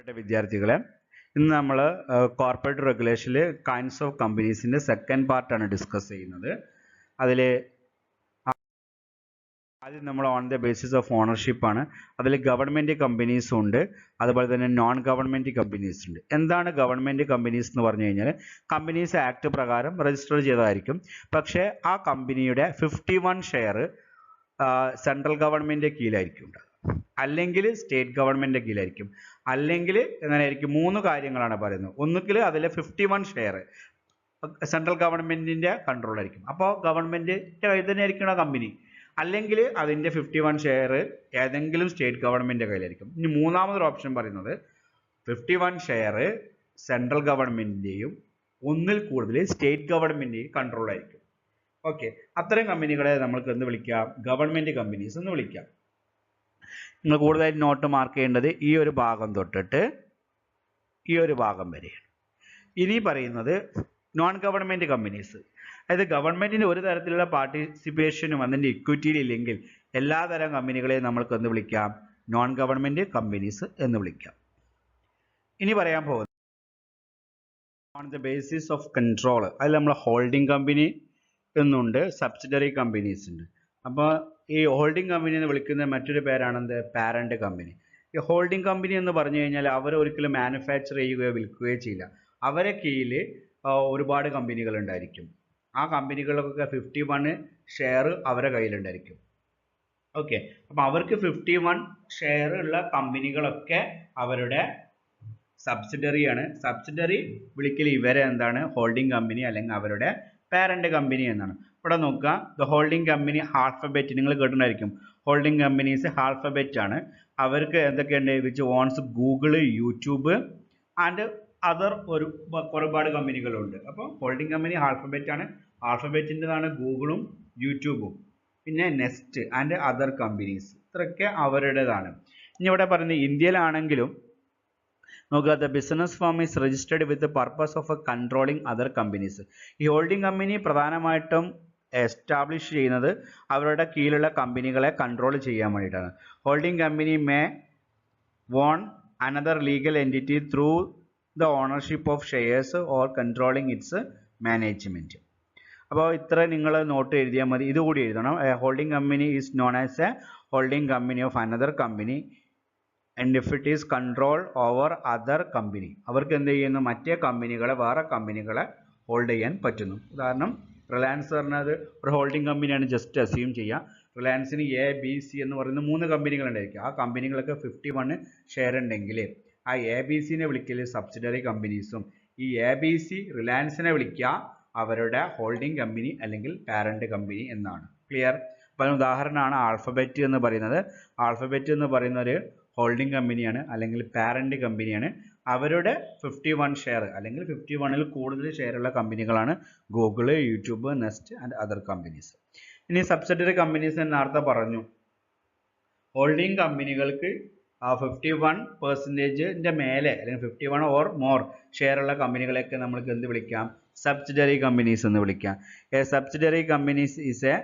വിദ്യാർത്ഥികളെ, ഇന്ന് നമ്മൾ കോർപ്പറേറ്റ് റെഗുലേഷനിൽ കൈൻഡ്സ് ഓഫ് കമ്പനീസിൻ്റെ സെക്കൻഡ് പാർട്ടാണ് ഡിസ്കസ് ചെയ്യുന്നത്. അതിൽ ആദ്യം നമ്മൾ on the basis of ownership ആണ്. അതിൽ ഗവൺമെൻറ് കമ്പനീസും ഉണ്ട്, അതുപോലെ തന്നെ നോൺ ഗവൺമെൻറ് കമ്പനീസ് ഉണ്ട്. എന്താണ് ഗവൺമെൻറ് കമ്പനീസ് എന്ന് പറഞ്ഞു കഴിഞ്ഞാൽ, കമ്പനീസ് ആക്ട് പ്രകാരം രജിസ്റ്റർ ചെയ്തതായിരിക്കും. പക്ഷേ ആ കമ്പനിയുടെ 51 ഷെയർ സെൻട്രൽ ഗവൺമെൻറ് കീഴിലായിരിക്കും ഉണ്ടാകുക, അല്ലെങ്കിൽ സ്റ്റേറ്റ് ഗവൺമെൻറ് കീഴിലായിരിക്കും, അല്ലെങ്കിൽ എങ്ങനെയായിരിക്കും. 3 കാര്യങ്ങളാണ് പറയുന്നത്. ഒന്നുകിൽ അതിലെ 51 ഷെയർ സെൻട്രൽ ഗവൺമെൻറ്റിൻ്റെ കൺട്രോളായിരിക്കും, അപ്പോൾ ഗവൺമെൻറ്റിൻ്റെ കയ്യിൽ തന്നെ ആയിരിക്കും ആ കമ്പനി. അല്ലെങ്കിൽ അതിൻ്റെ 51 ഷെയർ ഏതെങ്കിലും സ്റ്റേറ്റ് ഗവൺമെൻറ് കയ്യിലായിരിക്കും. ഇനി മൂന്നാമതൊരു ഓപ്ഷൻ പറയുന്നത് 51 ഷെയർ സെൻട്രൽ ഗവൺമെൻറ്റിൻ്റെയും ഒന്നിൽ കൂടുതൽ സ്റ്റേറ്റ് ഗവൺമെൻറ്റിൻ്റെയും കൺട്രോളായിരിക്കും. ഓക്കെ, അത്തരം കമ്പനികളെ നമ്മൾക്ക് എന്ത് വിളിക്കാം? ഗവൺമെൻറ് കമ്പനീസ് എന്ന് വിളിക്കാം. നിങ്ങൾ കൂടുതലായിട്ട് നോട്ട് മാർക്ക് ചെയ്യേണ്ടത് ഈ ഒരു ഭാഗം തൊട്ടിട്ട് ഈ ഒരു ഭാഗം വരെയാണ്. ഇനി പറയുന്നത് നോൺ ഗവൺമെൻറ് കമ്പനീസ്. അതായത് ഗവൺമെൻറ്റിന് ഒരു തരത്തിലുള്ള പാർട്ടിസിപ്പേഷനും അതിൻ്റെ ഇക്വിറ്റിയിൽ ഇല്ലെങ്കിൽ എല്ലാ തരം കമ്പനികളെയും നമ്മൾക്ക് എന്ത് വിളിക്കാം? നോൺ ഗവൺമെൻറ് കമ്പനീസ് എന്ന് വിളിക്കാം. ഇനി പറയാൻ പോകുന്നത് on the basis of control. അതിൽ നമ്മൾ ഹോൾഡിംഗ് കമ്പനി എന്നുണ്ട്, സബ്സിഡറി കമ്പനീസ് ഉണ്ട്. അപ്പോൾ ഈ ഹോൾഡിംഗ് കമ്പനി എന്ന് വിളിക്കുന്ന മറ്റൊരു പേരാണ് എന്ത്? Parent company. ഈ ഹോൾഡിംഗ് കമ്പനി എന്ന് പറഞ്ഞു കഴിഞ്ഞാൽ അവർ ഒരിക്കലും മാനുഫാക്ചർ ചെയ്യുകയോ വിൽക്കുകയോ ചെയ്യില്ല. അവരെ കീഴിൽ ഒരുപാട് കമ്പനികൾ ഉണ്ടായിരിക്കും. ആ കമ്പനികളൊക്കെ 51 ഷെയർ അവരെ കയ്യിലുണ്ടായിരിക്കും. ഓക്കെ, അപ്പോൾ അവർക്ക് 51 ഷെയർ ഉള്ള കമ്പനികളൊക്കെ അവരുടെ സബ്സിഡറിയാണ്. സബ്സിഡറി വിളിക്കൽ ഇവരെ എന്താണ്? ഹോൾഡിംഗ് കമ്പനി അല്ലെങ്കിൽ അവരുടെ പാരന്റ് കമ്പനി എന്നാണ്. ഇവിടെ നോക്കുക, ദ ഹോൾഡിംഗ് കമ്പനി ആൽഫബറ്റ് നിങ്ങൾ കേട്ടിട്ടുണ്ടായിരിക്കും. ഹോൾഡിംഗ് കമ്പനീസ് ആൽഫബറ്റ് ആണ്. അവർക്ക് എന്തൊക്കെയുണ്ട്? Which owns Google, YouTube and other ഒരുപാട് കമ്പനികളുണ്ട്. അപ്പോൾ ഹോൾഡിംഗ് കമ്പനി ആൽഫബറ്റ് ആണ്. ആൽഫബറ്റിൻ്റെതാണ് ഗൂഗിളും യൂട്യൂബും, പിന്നെ നെസ്റ്റ് ആൻഡ് അതർ കമ്പനീസ്, ഇത്രയൊക്കെ അവരുടേതാണ്. ഇനി ഇവിടെ പറയുന്നത് ഇന്ത്യയിലാണെങ്കിലും നോക്കുക, the business firm is registered with purpose of controlling other companies. ഈ ഹോൾഡിംഗ് കമ്പനി പ്രധാനമായിട്ടും എസ്റ്റാബ്ലിഷ് ചെയ്യുന്നത് അവരുടെ കീഴിലുള്ള കമ്പനികളെ കൺട്രോൾ ചെയ്യാൻ വേണ്ടിയിട്ടാണ്. Holding company may own another legal entity through the ownership of shares or controlling its management. അപ്പോൾ ഇത്ര നിങ്ങൾ നോട്ട് എഴുതിയാൽ മതി. ഇതുകൂടി എഴുതണം. Holding company is known as a holding company of another company and if it is control over other company. അവർക്ക് എന്ത് ചെയ്യുന്നു? മറ്റേ കമ്പനികളെ, വേറെ കമ്പനികളെ ഹോൾഡ് ചെയ്യാൻ പറ്റുന്നു. ഉദാഹരണം, റിലയൻസ് പറഞ്ഞത് ഒരു ഹോൾഡിംഗ് കമ്പനിയാണ്. ജസ്റ്റ് അസ്യൂം ചെയ്യാം. റിലയൻസിന് എ, ബി, സി എന്ന് പറയുന്ന 3 കമ്പനികൾ ഉണ്ടായിരിക്കും. ആ കമ്പനികളൊക്കെ 51 ഷെയർ ഉണ്ടെങ്കിൽ ആ എ, ബി, സിനെ വിളിക്കൽ സബ്സിഡറി കമ്പനീസും, ഈ എ, ബി, സി റിലയൻസിനെ വിളിക്കുക അവരുടെ ഹോൾഡിംഗ് കമ്പനി അല്ലെങ്കിൽ പാരന്റ് കമ്പനി എന്നാണ്. ക്ലിയർ? അപ്പോൾ ഉദാഹരണമാണ് ആൽഫബറ്റ് എന്ന് പറയുന്നത്. ആൽഫബറ്റ് എന്ന് പറയുന്ന ഒരു ഹോൾഡിംഗ് കമ്പനിയാണ് അല്ലെങ്കിൽ പാരന്റ് കമ്പനിയാണ്. അവരുടെ 51 ഷെയർ അല്ലെങ്കിൽ 51ൽ കൂടുതൽ ഷെയറുള്ള കമ്പനികളാണ് Google, YouTube, nest and other companies. ഇനി സബ്സിഡറി കമ്പനീസ് എന്ന് നേരത്തെ പറഞ്ഞു. ഹോൾഡിംഗ് കമ്പനികൾക്ക് 51% മേലെ അല്ലെങ്കിൽ 51 ഓർ മോർ ഷെയറുള്ള കമ്പനികളെയൊക്കെ നമ്മൾക്ക് എന്ത് വിളിക്കാം? സബ്സിഡറി കമ്പനീസ് എന്ന് വിളിക്കാം. A subsidiary companies is a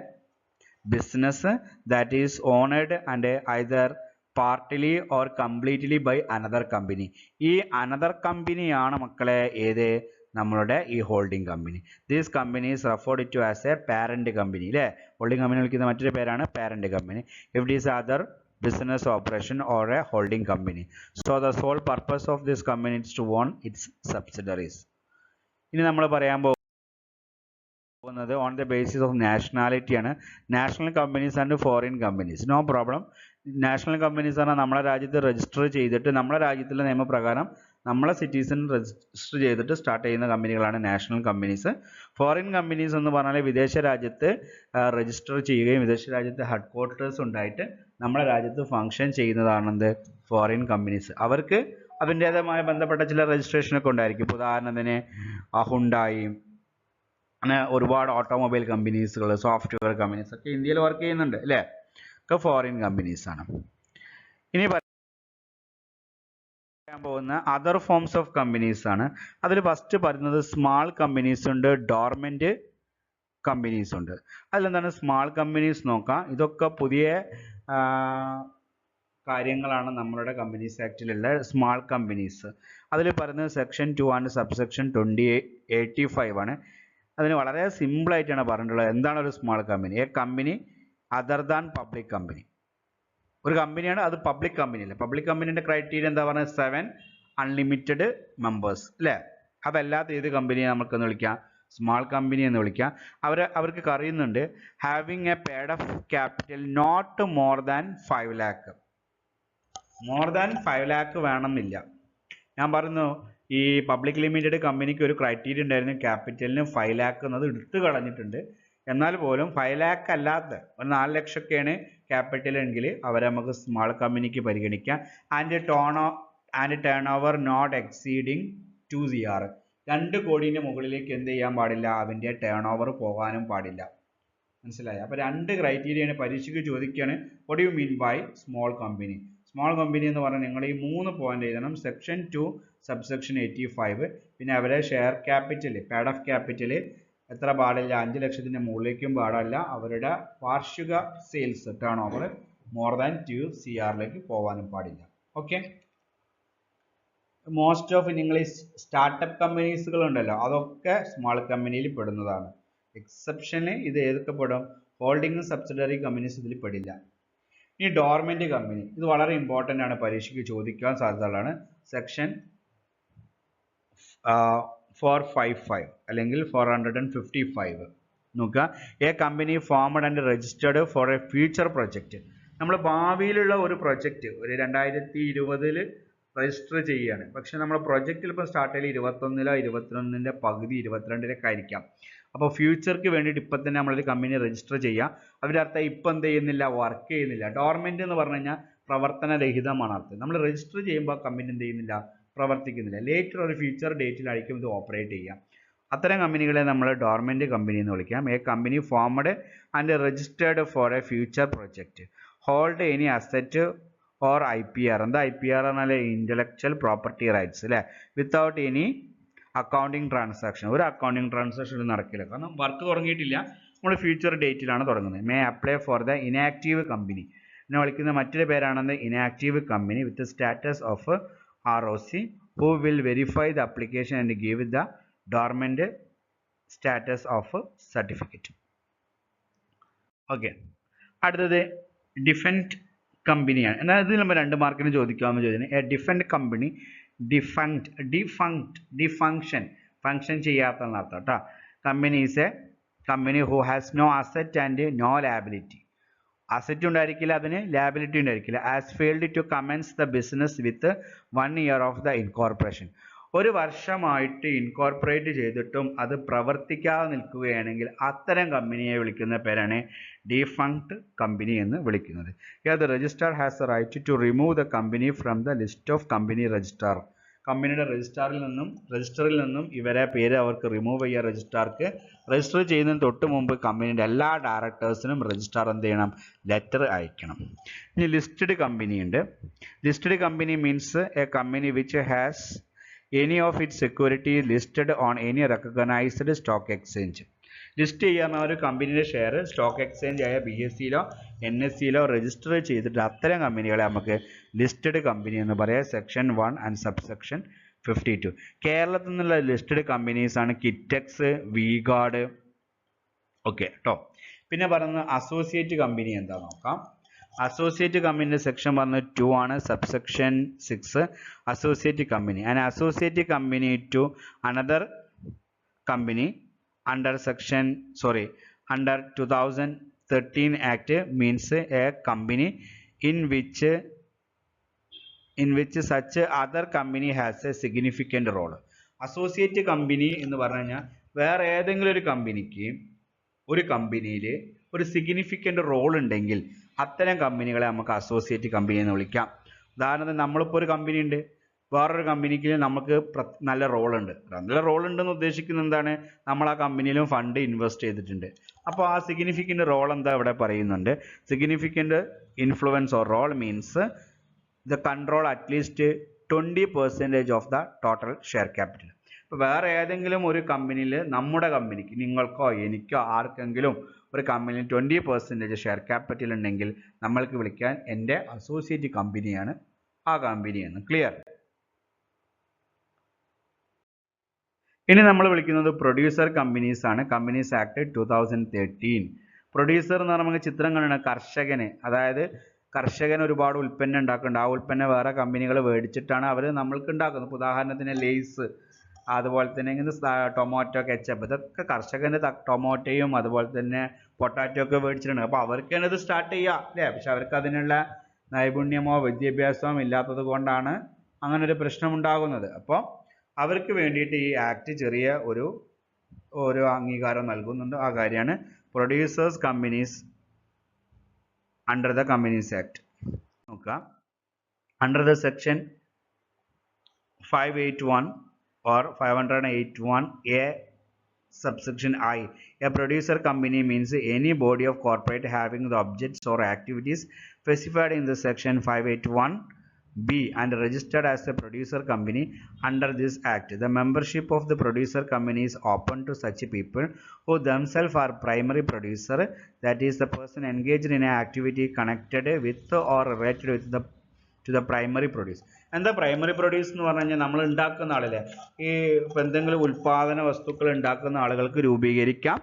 business that is owned and either partly or completely by another company. ഈ അനദർ കമ്പനിയാണ് മക്കളെ ഏത്? നമ്മളുടെ ഈ holding company. These companies referred to as a parent company. അല്ലേ? ഹോൾഡിംഗ് കമ്പനി വിളിക്കുന്ന മറ്റൊരു പേരാണ് parent company. If it is other business operation or a holding company. So the sole purpose of this company is to own its subsidiaries. ഇനി നമ്മൾ പറയാൻ പോകുന്നത് on the basis of nationality ആണ്. National companies and foreign companies. No problem. National companies പറഞ്ഞാൽ നമ്മളെ രാജ്യത്ത് register ചെയ്തിട്ട് നമ്മളെ രാജ്യത്തിലെ നിയമപ്രകാരം നമ്മളെ സിറ്റിസൺ രജിസ്റ്റർ ചെയ്തിട്ട് സ്റ്റാർട്ട് ചെയ്യുന്ന കമ്പനികളാണ് നാഷണൽ കമ്പനീസ്. ഫോറിൻ കമ്പനീസ് എന്ന് പറഞ്ഞാൽ വിദേശ രാജ്യത്ത് രജിസ്റ്റർ ചെയ്യുകയും വിദേശ രാജ്യത്ത് ഹെഡ് ക്വാർട്ടേഴ്സ് ഉണ്ടായിട്ട് നമ്മുടെ രാജ്യത്ത് ഫങ്ഷൻ ചെയ്യുന്നതാണെന്ത്? Foreign companies. അവർക്ക് അതിൻ്റേതായ ബന്ധപ്പെട്ട ചില രജിസ്ട്രേഷനൊക്കെ ഉണ്ടായിരിക്കും. ഉദാഹരണത്തിന് ഹുണ്ടായി, അങ്ങനെ ഒരുപാട് ഓട്ടോമൊബൈൽ കമ്പനീസുകൾ, സോഫ്റ്റ്വെയർ കമ്പനീസ് ഒക്കെ ഇന്ത്യയിൽ വർക്ക് ചെയ്യുന്നുണ്ട്. അല്ലേ? ഒക്കെ ഫോറിൻ കമ്പനീസാണ്. ഇനി പറയാൻ പോകുന്ന അതർ ഫോംസ് ഓഫ് കമ്പനീസ് ആണ്. അതിൽ ഫസ്റ്റ് പറയുന്നത് സ്മാൾ കമ്പനീസ് ഉണ്ട്, ഡോർമെന്റ് കമ്പനീസ് ഉണ്ട്. അതിലെന്താണ് സ്മാൾ കമ്പനീസ് നോക്കാം. ഇതൊക്കെ പുതിയ കാര്യങ്ങളാണ് നമ്മളുടെ കമ്പനീസ് ആക്ടിലുള്ള സ്മാൾ കമ്പനീസ്. അതിൽ പറയുന്നത് സെക്ഷൻ 2 ആണ്, സബ്സെക്ഷൻ 2085 ആണ്. അതിന് വളരെ സിമ്പിളായിട്ടാണ് പറഞ്ഞിട്ടുള്ളത്. എന്താണ് ഒരു small company? A company other than public company. ഒരു കമ്പനിയാണ്, അത് പബ്ലിക് കമ്പനി അല്ല. പബ്ലിക് കമ്പനീൻ്റെ ക്രൈറ്റീരിയ എന്താ പറയുക? 7 അൺലിമിറ്റഡ് മെമ്പേഴ്സ് അല്ലേ? അതല്ലാത്ത ഏത് കമ്പനിയെ നമുക്കെന്ന് വിളിക്കാം? സ്മാൾ കമ്പനി എന്ന് വിളിക്കാം. അവർക്ക് അറിയുന്നുണ്ട് having a paid of capital not more than 5 lakh. More than 5 lakh വേണമെന്നില്ല. ഞാൻ പറഞ്ഞു ഈ പബ്ലിക് ലിമിറ്റഡ് കമ്പനിക്ക് ഒരു ക്രൈറ്റീരിയ ഉണ്ടായിരുന്നു, ക്യാപിറ്റലിന് 5 lakh എന്നത് എടുത്തു കളഞ്ഞിട്ടുണ്ട്. എന്നാൽ പോലും 5 lakh അല്ലാത്ത ഒരു 4 ലക്ഷമൊക്കെയാണ് ക്യാപിറ്റൽ എങ്കിൽ അവരെ നമുക്ക് സ്മാൾ കമ്പനിക്ക് പരിഗണിക്കാം. And turnover not exceeding 2 CR. 2 കോടിൻ്റെ മുകളിലേക്ക് എന്ത് ചെയ്യാൻ പാടില്ല? അതിൻ്റെ ടേൺ ഓവർ പോകാനും പാടില്ല. മനസ്സിലായി? അപ്പോൾ 2 ക്രൈറ്റീരിയയാണ് പരീക്ഷയ്ക്ക് ചോദിക്കുകയാണ്. What you mean by small company? Small company എന്ന് പറഞ്ഞാൽ നിങ്ങൾ ഈ 3 പോയിന്റ് എഴുതണം. സെക്ഷൻ 2 സബ്സെക്ഷൻ 85, പിന്നെ അവരെ ഷെയർ ക്യാപിറ്റൽ, പേഡ് ഓഫ് ക്യാപിറ്റൽ എത്ര പാടില്ല? 5 ലക്ഷത്തിൻ്റെ മുകളിലേക്കും പാടില്ല. അവരുടെ വാർഷിക sales turn over more than 2 CR പോകാനും പാടില്ല. ഓക്കെ. മോസ്റ്റ് ഓഫ് നിങ്ങൾ ഈ സ്റ്റാർട്ടപ്പ് കമ്പനീസുകൾ ഉണ്ടല്ലോ, അതൊക്കെ സ്മാൾ കമ്പനിയിൽ പെടുന്നതാണ്. എക്സെപ്ഷന് ഇത് ഏതൊക്കെ പെടും? ഹോൾഡിംഗ് സബ്സിഡറി കമ്പനീസ് ഇതിൽ പെടില്ല. ഇനി ഡോർമെന്റ് കമ്പനി, ഇത് വളരെ ഇമ്പോർട്ടൻ്റ് ആണ്, പരീക്ഷയ്ക്ക് ചോദിക്കാൻ സാധ്യതയുള്ളതാണ്. സെക്ഷൻ 455 അല്ലെങ്കിൽ 455 നോക്കുക. A company formed and registered for a future project. നമ്മൾ ഭാവിയിലുള്ള ഒരു പ്രൊജക്റ്റ് ഒരു 2020 രജിസ്റ്റർ ചെയ്യുകയാണ്. പക്ഷെ നമ്മൾ പ്രൊജക്റ്റിൽ ഇപ്പോൾ സ്റ്റാർട്ട് ചെയ്യൽ 21 21ൻ്റെ പകുതി 22 ആയിരിക്കാം. അപ്പോൾ ഫ്യൂച്ചർക്ക് വേണ്ടിയിട്ട് ഇപ്പം തന്നെ നമ്മളൊരു കമ്പനി രജിസ്റ്റർ ചെയ്യുക. അതിൻ്റെ അർത്ഥം ഇപ്പം എന്ത് ചെയ്യുന്നില്ല? വർക്ക് ചെയ്യുന്നില്ല. ഡോർമെൻ്റ് എന്ന് പറഞ്ഞു കഴിഞ്ഞാൽ പ്രവർത്തനരഹിതമാണ് അർത്ഥം. നമ്മൾ രജിസ്റ്റർ ചെയ്യുമ്പോൾ കമ്പനി എന്ത് ചെയ്യുന്നില്ല? പ്രവർത്തിക്കുന്നില്ല. ലേറ്റർ ഒരു ഫ്യൂച്ചർ ഡേറ്റിലായിരിക്കും ഇത് ഓപ്പറേറ്റ് ചെയ്യുക. അത്തരം കമ്പനികളെ നമ്മൾ ഡോർമെൻ്റ് കമ്പനി എന്ന് വിളിക്കാം. A company formed and registered for a future project hold any asset or IPR. എന്താ IPR എന്നാൽ ഇൻ്റലക്ച്വൽ പ്രോപ്പർട്ടി റൈറ്റ്സ് അല്ലേ? Without any accounting transaction. ഒരു അക്കൗണ്ടിങ് ട്രാൻസാക്ഷൻ നടക്കില്ല, കാരണം വർക്ക് തുടങ്ങിയിട്ടില്ല. നമ്മൾ ഫ്യൂച്ചർ ഡേറ്റിലാണ് തുടങ്ങുന്നത്. May apply for the inactive company. എന്നെ വിളിക്കുന്ന മറ്റൊരു പേരാണെന്ന് inactive company with status of ROC who will verify the application and give the dormant status of certificate. Okay. അടുത്തത് ഡിഫൻറ്റ് കമ്പനിയാണ്. എന്നാൽ ഇതിൽ നമ്മൾ 2 മാർക്കിന് ചോദിക്കാമെന്ന് ചോദിക്കുന്നത് എ ഡിഫൻറ്റ് കമ്പനി ഫങ്ഷൻ ചെയ്യാത്ത അർത്ഥം കേട്ടോ. Company is a company who has no asset and no liability. Asset ഉണ്ടായിരിക്കില്ല, അതിന് ലാബിലിറ്റി ഉണ്ടായിരിക്കില്ല. As failed to commence the business with 1 year of the incorporation. 1 വർഷമായിട്ട് ഇൻകോർപ്പറേറ്റ് ചെയ്തിട്ടും അത് പ്രവർത്തിക്കാതെ നിൽക്കുകയാണെങ്കിൽ അത്തരം കമ്പനിയെ വിളിക്കുന്ന പേരാണ് ഡിഫങ്ക്ട് കമ്പനി എന്ന് വിളിക്കുന്നത്. The registrar has a right to remove the company from the list of company registrar. കമ്പനിയുടെ രജിസ്റ്ററിൽ നിന്നും ഇവരെ പേര് അവർക്ക് റിമൂവ് ചെയ്യുക. രജിസ്ട്രാർക്ക് രജിസ്റ്റർ ചെയ്യുന്നതിന് തൊട്ട് മുമ്പ് കമ്പനിയുടെ എല്ലാ ഡയറക്ടേഴ്സിനും രജിസ്ട്രാർ എന്ത് ചെയ്യണം? ലെറ്റർ അയക്കണം. ഇനി ലിസ്റ്റഡ് കമ്പനി ഉണ്ട്. Listed company means A company which has any of its security listed on any recognised stock exchange. List ചെയ്യുന്ന ഒരു കമ്പനിയുടെ ഷെയർ സ്റ്റോക്ക് എക്സ്ചേഞ്ച് ആയ BSEയിലോ NSEയിലോ രജിസ്റ്റർ ചെയ്തിട്ട് അത്തരം കമ്പനികളെ നമുക്ക് ലിസ്റ്റഡ് കമ്പനി എന്ന് പറയാം. Section 1 and subsection 52. കേരളത്തിൽ നിന്നുള്ള ലിസ്റ്റഡ് കമ്പനീസ് ആണ് കിറ്റക്സ്, V-Guard. ഓക്കെ കേട്ടോ. പിന്നെ പറയുന്നത് അസോസിയേറ്റ് കമ്പനി എന്താ നോക്കാം. അസോസിയേറ്റ് കമ്പനിയുടെ സെക്ഷൻ പറഞ്ഞത് 2 ആണ്, subsection 6 associate company. And associate company to another company under 2013 Act means a company in which such other company has a significant role. Associate company എന്ന് പറഞ്ഞു കഴിഞ്ഞാൽ വേറെ ഏതെങ്കിലും ഒരു കമ്പനിയിൽ ഒരു സിഗ്നിഫിക്കൻ്റ് റോൾ ഉണ്ടെങ്കിൽ അത്തരം കമ്പനികളെ നമുക്ക് അസോസിയേറ്റ് കമ്പനി എന്ന് വിളിക്കാം. ഉദാഹരണത്തിന് നമ്മളിപ്പോൾ ഒരു കമ്പനി ഉണ്ട്, വേറൊരു കമ്പനിക്ക് നമുക്ക് നല്ല റോൾ ഉണ്ട്. നല്ല റോൾ ഉണ്ടെന്ന് ഉദ്ദേശിക്കുന്നത് എന്താണ്? നമ്മൾ ആ കമ്പനിയിലും ഫണ്ട് ഇൻവെസ്റ്റ് ചെയ്തിട്ടുണ്ട്. അപ്പോൾ ആ സിഗ്നിഫിക്കൻ്റ് റോൾ എന്താ ഇവിടെ പറയുന്നുണ്ട്? Significant influence or role means the control at least 20% of the total share capital. ഇപ്പോൾ വേറെ ഏതെങ്കിലും ഒരു കമ്പനിയിൽ നമ്മുടെ കമ്പനിക്ക് നിങ്ങൾക്കോ എനിക്കോ ആർക്കെങ്കിലും ഒരു കമ്പനിയിൽ 20% ഷെയർ ക്യാപിറ്റൽ ഉണ്ടെങ്കിൽ നമ്മൾക്ക് വിളിക്കാൻ എൻ്റെ അസോസിയേറ്റ് കമ്പനിയാണ് ആ കമ്പനിയെന്ന്. ക്ലിയർ? ഇനി നമ്മൾ വിളിക്കുന്നത് പ്രൊഡ്യൂസർ കമ്പനീസ് ആണ്. Companies act 2013. പ്രൊഡ്യൂസർ എന്ന് പറയുമ്പോൾ ചിത്രം കാണുന്ന കർഷകന്, അതായത് കർഷകൻ ഒരുപാട് ഉൽപ്പന്നം ഉണ്ടാക്കുന്നുണ്ട്. ആ ഉൽപ്പന്നം വേറെ കമ്പനികൾ മേടിച്ചിട്ടാണ് അവർ നമ്മൾക്ക് ഉണ്ടാക്കുന്നത്. ഉദാഹരണത്തിന് ലേസ്, അതുപോലെ തന്നെ ഇങ്ങനെ ടൊമാറ്റോ, കെച്ചപ്പ്, ഇതൊക്കെ കർഷകന് ടൊമാറ്റോയും അതുപോലെ തന്നെ പൊട്ടാറ്റോ ഒക്കെ മേടിച്ചിട്ടുണ്ട്. അപ്പോൾ അവർക്ക് തന്നെ ഇത് സ്റ്റാർട്ട് ചെയ്യാം അല്ലേ? പക്ഷെ അവർക്ക് അതിനുള്ള നൈപുണ്യമോ വിദ്യാഭ്യാസമോ ഇല്ലാത്തത് കൊണ്ടാണ് അങ്ങനെ ഒരു പ്രശ്നം ഉണ്ടാകുന്നത്. അപ്പോൾ അവർക്ക് വേണ്ടിയിട്ട് ഈ ആക്ട് ചെറിയ ഒരു അംഗീകാരം നൽകുന്നുണ്ട്. ആ കാര്യമാണ് producers companies under the companies act. നോക്കാം. Under the section 581 or 581A subsection I, a producer company means any body of corporate having the objects or activities specified in the section 581B and registered as a producer company under this act. The membership of the producer company is open to such people who themselves are primary producer, that is the person engaged in an activity connected with or related with the to the primary produce. എന്താ primary produce എന്ന് പറഞ്ഞു കഴിഞ്ഞാൽ നമ്മൾ ഉണ്ടാക്കുന്ന ആളല്ലേ, ഈ ഇപ്പം എന്തെങ്കിലും ഉൽപ്പാദന വസ്തുക്കൾ ഉണ്ടാക്കുന്ന ആളുകൾക്ക് രൂപീകരിക്കാം.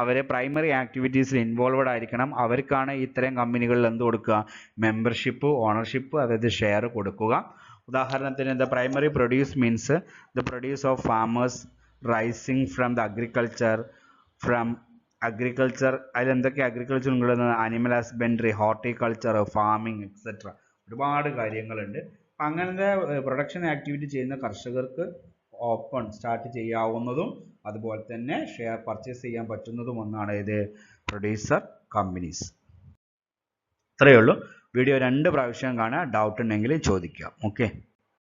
അവരെ പ്രൈമറി ആക്ടിവിറ്റീസിൽ ഇൻവോൾവഡ് ആയിരിക്കണം. അവർക്കാണ് ഇത്തരം കമ്പനികളിൽ എന്ത് കൊടുക്കുക? മെമ്പർഷിപ്പ്, ഓണർഷിപ്പ്, അതായത് ഷെയർ കൊടുക്കുക. ഉദാഹരണത്തിന് the primary produce means the produce of farmers rising from the agriculture അതിലെന്തൊക്കെ അഗ്രികൾച്ചർ ഉള്ളത്? Animal husbandry, horticulture, farming etcetera. ഒരുപാട് കാര്യങ്ങളുണ്ട്. അപ്പം അങ്ങനത്തെ പ്രൊഡക്ഷൻ ആക്ടിവിറ്റി ചെയ്യുന്ന കർഷകർക്ക് സ്റ്റാർട്ട് ചെയ്യാവുന്നതും അതുപോലെ തന്നെ ഷെയർ പർച്ചേസ് ചെയ്യാൻ പറ്റുന്നതും ഒന്നാണ് ഇത് പ്രൊഡ്യൂസർ കമ്പനീസ്. ഇത്രയേ ഉള്ളൂ. വീഡിയോ 2 പ്രാവശ്യം കാണുക. ഡൗട്ട് ഉണ്ടെങ്കിൽ ചോദിക്കാം. ഓക്കെ.